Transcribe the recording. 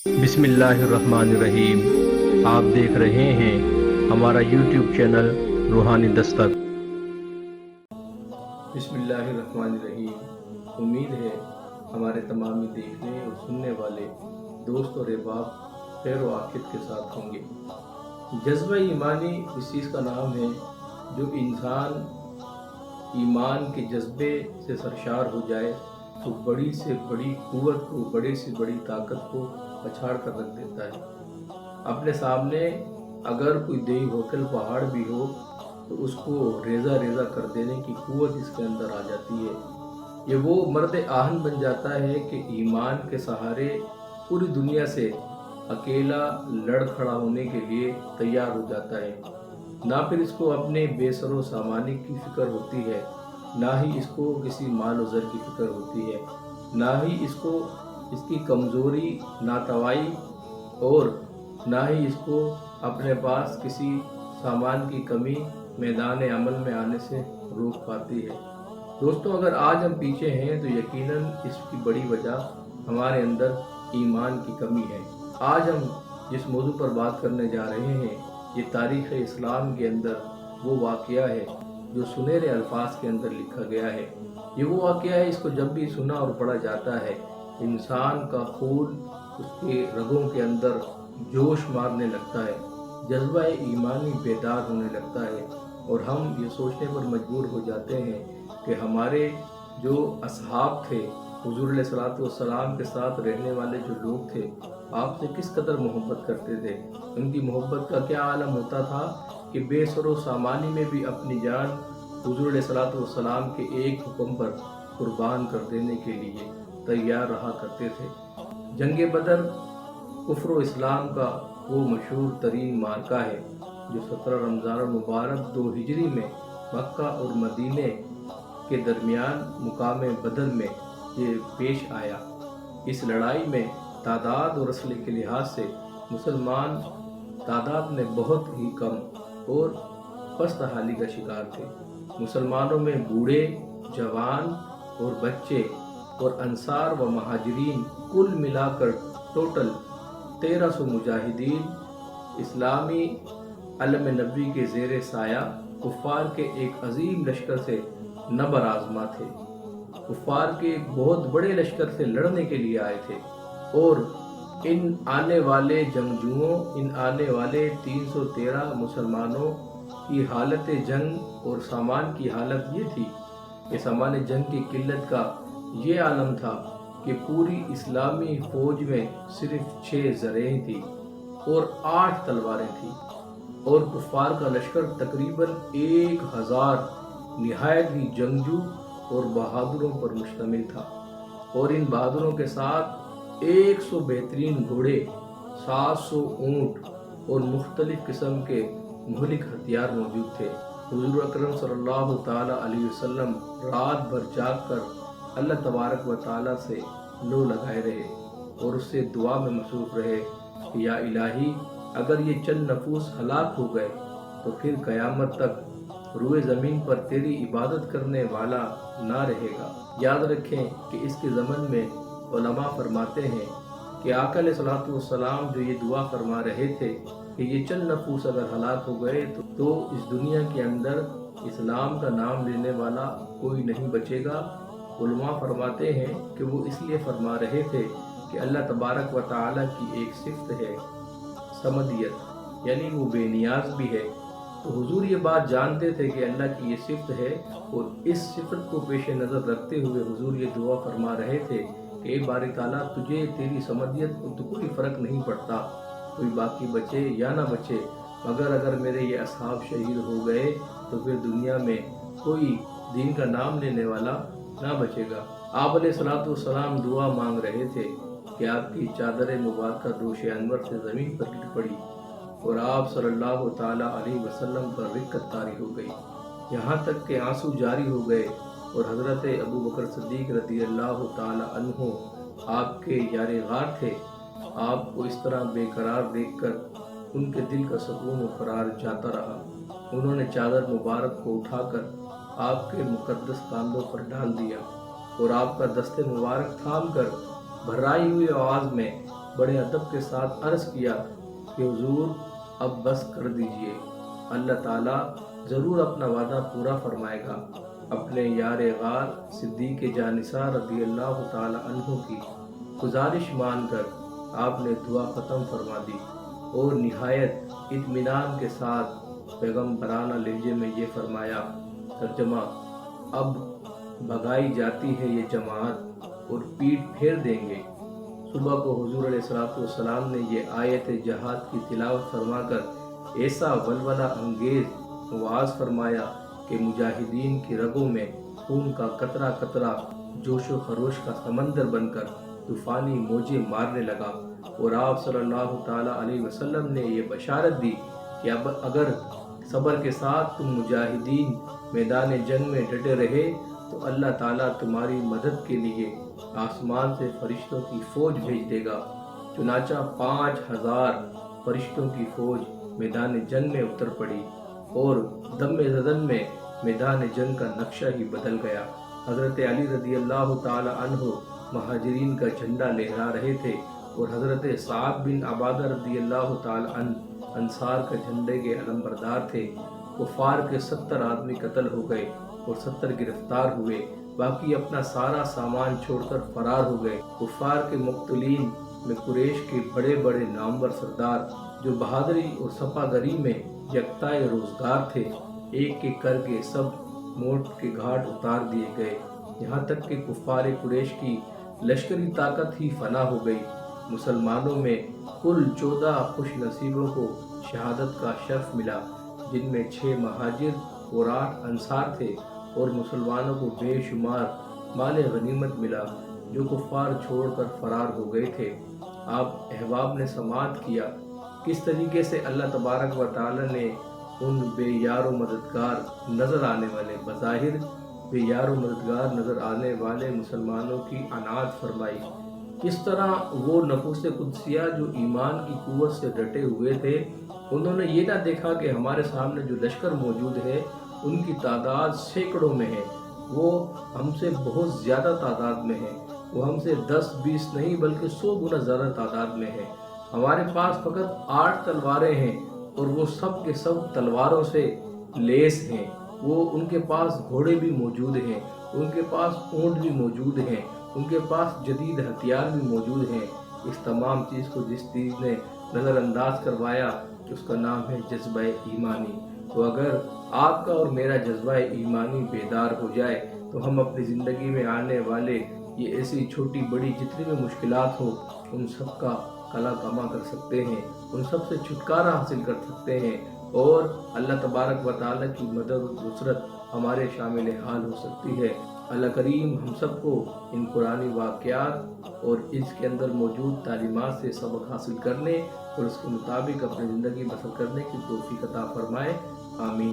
बिस्मिल्लाहिर्रहमानिर्रहीम। आप देख रहे हैं हमारा यूट्यूब चैनल रूहानी दस्तक। बिस्मिल्लाहिर्रहमानिर्रहीम। उम्मीद है हमारे तमामी देखने और सुनने वाले दोस्त और अहबाब खैर व आफियत के साथ होंगे। जज्बा ईमानी इस चीज़ का नाम है जो इंसान ईमान के जज्बे से सरशार हो जाए तो बड़ी से बड़ी कुव्वत को, बड़ी से बड़ी ताकत को पछाड़ कर रख देता है। अपने सामने अगर कोई देई होटल पहाड़ भी हो तो उसको रेज़ा रेज़ा कर देने की कुव्वत इसके अंदर आ जाती है। ये वो मर्द आहन बन जाता है कि ईमान के सहारे पूरी दुनिया से अकेला लड़ खड़ा होने के लिए तैयार हो जाता है। ना फिर इसको अपने बेसरो सामानी की फिक्र होती है, ना ही इसको किसी माल व ज़र की फिक्र होती है, ना ही इसको इसकी कमज़ोरी, नातवाई और ना ही इसको अपने पास किसी सामान की कमी मैदान अमल में आने से रोक पाती है। दोस्तों, अगर आज हम पीछे हैं तो यकीनन इसकी बड़ी वजह हमारे अंदर ईमान की कमी है। आज हम जिस मौजू पर बात करने जा रहे हैं ये तारीख़ इस्लाम के अंदर वो वाक़या है जो सुनहरे अल्फाज के अंदर लिखा गया है। ये वो वाक़या है, इसको जब भी सुना और पढ़ा जाता है इंसान का खून उसके रगों के अंदर जोश मारने लगता है, जज्बा ईमानी बेदार होने लगता है और हम ये सोचने पर मजबूर हो जाते हैं कि हमारे जो असहाब थे, हुज़ूर अलैहिस्सलातु वस्सलाम के साथ रहने वाले जो लोग थे, आपसे किस कदर मोहब्बत करते थे। उनकी मोहब्बत का क्या आलम होता था कि बेसरो सामानी में भी अपनी जान हुज़ूर अलैहिस्सलातु वस्सलाम के एक हुक्म पर कुर्बान कर देने के लिए तैयार रहा करते थे। जंग बदर कुफ्र व इस्लाम का वो मशहूर तरीन मार्का है जो 17 रमज़ान मुबारक 2 हिजरी में मक्का और मदीने के दरमियान मुकाम बदर में ये पेश आया। इस लड़ाई में तादाद और असले के लिहाज से मुसलमान तादाद में बहुत ही कम और पस्त हाली का शिकार थे। मुसलमानों में बूढ़े, जवान और बच्चे और अंसार व महाजरीन कुल मिलाकर टोटल 1300 मुजाहिदीन इस्लामी अलम नबी के ज़ेर साया कुफ़ार के एक अजीम लश्कर से नबर आज़मा थे। कुफ़ार के एक बहुत बड़े लश्कर से लड़ने के लिए आए थे और इन आने वाले जंगजुओं, इन आने वाले 313 मुसलमानों की हालत जंग और सामान की हालत ये थी कि सामान जंग की किल्लत का ये आलम था कि पूरी इस्लामी फ़ौज में सिर्फ 6 ज़रें थी और 8 तलवारें थी और कुफ़ार का लश्कर तकरीबन 1000 निहायत ही जंगजू और बहादुरों पर मुश्तमिल था और इन बहादुरों के साथ 100 बेहतरीन घोड़े, 700 ऊँट और मुख्तलिफ किस्म के मुहलिक हथियार मौजूद थे। हुज़ूर अकरम सल्लल्लाहु ताला अलैहि वसल्लम रात भर जाग कर अल्लाह तबारक व ताला से लो लगाए रहे और उससे दुआ में मसरूफ़ रहे कि या इलाही, अगर ये चंद नफूस हलाक हो गए तो फिर क़यामत तक रूए ज़मीन पर तेरी इबादत करने वाला ना रहेगा। याद रखें कि इसके ज़मन में उलमा फरमाते हैं कि आका अलैहिस्सलातु वस्सलाम जो ये दुआ फरमा रहे थे कि ये चंद नफूस अगर हलाक हो गए तो इस दुनिया के अंदर इस्लाम का नाम लेने वाला कोई नहीं बचेगा। उलमा फरमाते हैं कि वो इसलिए फरमा रहे थे कि अल्लाह तबारक व ताला की एक सिफ़त है समदियत, यानी वो बेनियाज भी है। तो हुजूर ये बात जानते थे कि अल्लाह की ये सिफ़त है और इस सिफ़त को पेश नज़र रखते हुए हुजूर ये दुआ फरमा रहे थे कि ए बारी ताला, तुझे तेरी समदियत को तो कोई फ़र्क नहीं पड़ता, कोई बाकी बचे या ना बचे, मगर अगर मेरे ये असहाब शहीद हो गए तो फिर दुनिया में कोई दीन का नाम लेने वाला ना बचेगा। आप अलैहिस्सलाम दुआ मांग रहे थे कि आपकी चादर मुबारक दोश अनवर से ज़मीन पर गिर पड़ी और आप सल्लल्लाहु ताला अलैहि वसल्लम पर रिक्कत तारी हो गई, यहाँ तक कि आंसू जारी हो गए और हज़रत अबू बकर सिद्दीक़ रज़ियल्लाहु ताला अन्हु आपके यार गार थे। आपको इस तरह बेकरार देखकर उनके दिल का सुकून व क़रार जाता रहा। उन्होंने चादर मुबारक को उठाकर आपके मुक़द्दस कांधों पर डाल दिया और आपका दस्ते मुबारक थाम कर भर्राई हुई आवाज़ में بڑے ادب کے ساتھ عرض کیا کہ حضور اب بس کر دیجئے، اللہ تعالیٰ ضرور اپنا وعدہ پورا فرمائے گا۔ اپنے یار غار صدیق جانثار رضی اللہ تعالی عنہ کی گزارش مان کر آپ نے دعا ختم فرما دی اور نہایت اطمینان کے ساتھ پیغمبرانہ لہجے میں یہ فرمایا، ترجمہ: اب بھگائی جاتی ہے یہ جماعت اور پیٹ پھیر دیں گے۔ صبح کو حضور علیہ السلام نے یہ آیت جہاد کی تلاوت فرما کر ایسا ولولہ انگیز وعظ فرمایا کہ مجاہدین کی رگوں میں خون کا قطرہ قطرہ جوش و خروش کا سمندر بن کر طوفانی موجیں مارنے لگا، اور آپ صلی اللہ تعالیٰ علیہ وسلم نے یہ بشارت دی کہ اب اگر صبر کے ساتھ تم مجاہدین میدان جنگ میں ڈٹے رہے تو اللہ تعالیٰ تمہاری مدد کے لیے آسمان سے فرشتوں کی فوج بھیج دے گا۔ چنانچہ 5000 فرشتوں کی فوج میدان جنگ میں اتر پڑی اور دم زدن میں میدان جنگ کا نقشہ ہی بدل گیا۔ حضرت علی رضی اللہ تعالی عنہ مہاجرین کا جھنڈا لہرا رہے تھے اور حضرت سعد بن عبادہ رضی اللہ تعالی عنہ انصار کا جھنڈے کے علمبردار تھے۔ کفار کے 70 آدمی قتل ہو گئے اور 70 گرفتار ہوئے، باقی اپنا سارا سامان چھوڑ کر فرار ہو گئے۔ کفار کے مقتولین میں قریش کے بڑے بڑے نامور سردار جو بہادری اور صفاگری میں یکتائے روزگار تھے، ایک ایک کر کے سب موت کے گھاٹ اتار دیے گئے، یہاں تک کہ کفار قریش کی لشکری طاقت ہی فنا ہو گئی۔ مسلمانوں میں کل 14 خوش نصیبوں کو شہادت کا شرف ملا، جن میں 6 مہاجر اور 8 انصار تھے، اور مسلمانوں کو بے شمار مال غنیمت ملا جو کفار چھوڑ کر فرار ہو گئے تھے۔ آپ احباب نے سماعت کیا کس طریقے سے اللہ تبارک و تعالی نے ان بے یار و مددگار نظر آنے والے بظاہر بے یار و مددگار نظر آنے والے مسلمانوں کی عنایت فرمائی، کس طرح وہ نفوس قدسیہ جو ایمان کی قوت سے ڈٹے ہوئے تھے، انہوں نے یہ نہ دیکھا کہ ہمارے سامنے جو لشکر موجود ہے ان کی تعداد سینکڑوں میں ہے، وہ ہم سے بہت زیادہ تعداد میں ہے، وہ ہم سے 10-20 نہیں بلکہ 100 گنا زیادہ تعداد میں ہے۔ ہمارے پاس فقط 8 تلواریں ہیں اور وہ سب کے سب تلواروں سے لیس ہیں، وہ ان کے پاس گھوڑے بھی موجود ہیں، ان کے پاس اونٹ بھی موجود ہیں، ان کے پاس جدید ہتھیار بھی موجود ہیں۔ اس تمام چیز کو جس چیز نے نظر انداز کروایا اس کا نام ہے جذبہ ایمانی۔ تو اگر آپ کا اور میرا جذبہ ایمانی بیدار ہو جائے تو ہم اپنی زندگی میں آنے والے یہ ایسی چھوٹی بڑی جتنی بھی مشکلات ہوں ان سب کا کلا کما کر سکتے ہیں، ان سب سے چھٹکارا حاصل کر سکتے ہیں، اور اللہ تبارک و تعالیٰ کی مدد و نصرت ہمارے شامل حال ہو سکتی ہے۔ اللہ کریم ہم سب کو ان قرآنی واقعات اور اس کے اندر موجود تعلیمات سے سبق حاصل کرنے اور اس کے مطابق اپنی زندگی بسر کرنے کی توفیق عطا فرمائے، آمین۔